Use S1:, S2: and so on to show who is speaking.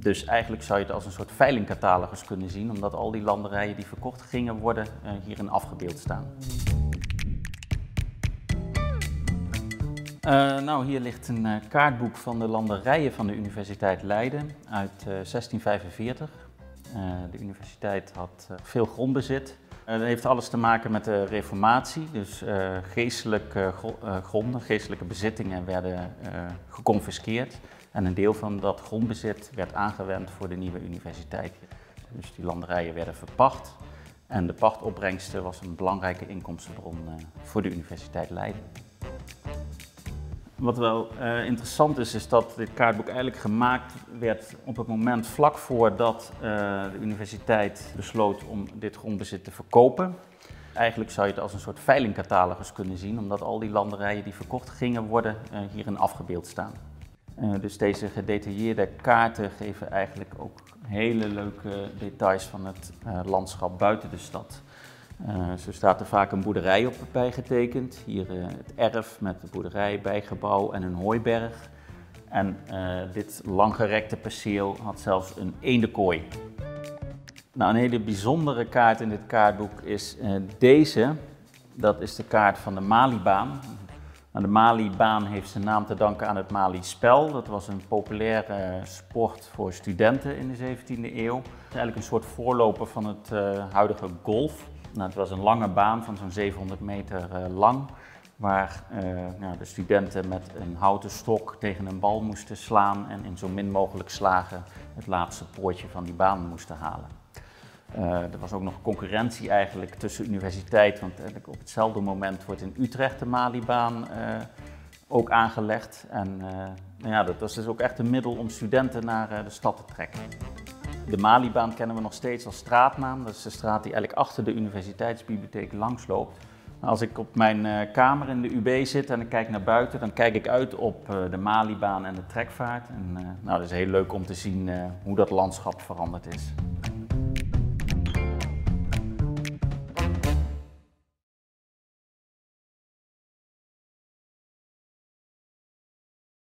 S1: Dus eigenlijk zou je het als een soort veilingcatalogus kunnen zien, omdat al die landerijen die verkocht gingen worden hierin afgebeeld staan. Nou, hier ligt een kaartboek van de landerijen van de Universiteit Leiden uit 1645. De universiteit had veel grondbezit. Dat heeft alles te maken met de Reformatie, dus geestelijke gronden, geestelijke bezittingen werden geconfiskeerd. En een deel van dat grondbezit werd aangewend voor de nieuwe universiteit. Dus die landerijen werden verpacht en de pachtopbrengsten was een belangrijke inkomstenbron voor de Universiteit Leiden. Wat wel interessant is dat dit kaartboek eigenlijk gemaakt werd op het moment vlak voordat de universiteit besloot om dit grondbezit te verkopen. Eigenlijk zou je het als een soort veilingcatalogus kunnen zien, omdat al die landerijen die verkocht gingen worden hierin afgebeeld staan. Dus deze gedetailleerde kaarten geven eigenlijk ook hele leuke details van het landschap buiten de stad. Zo staat er vaak een boerderij op bijgetekend. Hier het erf met de boerderij, bijgebouw en een hooiberg. En dit langgerekte perceel had zelfs een eendenkooi. Nou, een hele bijzondere kaart in dit kaartboek is deze. Dat is de kaart van de Malibaan. Nou, de Malibaan heeft zijn naam te danken aan het Malispel. Dat was een populaire sport voor studenten in de 17e eeuw. Het is eigenlijk een soort voorloper van het huidige golf. Nou, het was een lange baan van zo'n 700 meter lang, waar de studenten met een houten stok tegen een bal moesten slaan en in zo min mogelijk slagen het laatste poortje van die baan moesten halen. Er was ook nog concurrentie eigenlijk tussen universiteiten, want eigenlijk op hetzelfde moment wordt in Utrecht de Malibaan ook aangelegd. En dat was dus ook echt een middel om studenten naar de stad te trekken. De Malibaan kennen we nog steeds als straatnaam. Dat is de straat die eigenlijk achter de universiteitsbibliotheek langsloopt. Als ik op mijn kamer in de UB zit en ik kijk naar buiten, dan kijk ik uit op de Malibaan en de trekvaart. En dat is heel leuk om te zien hoe dat landschap veranderd is.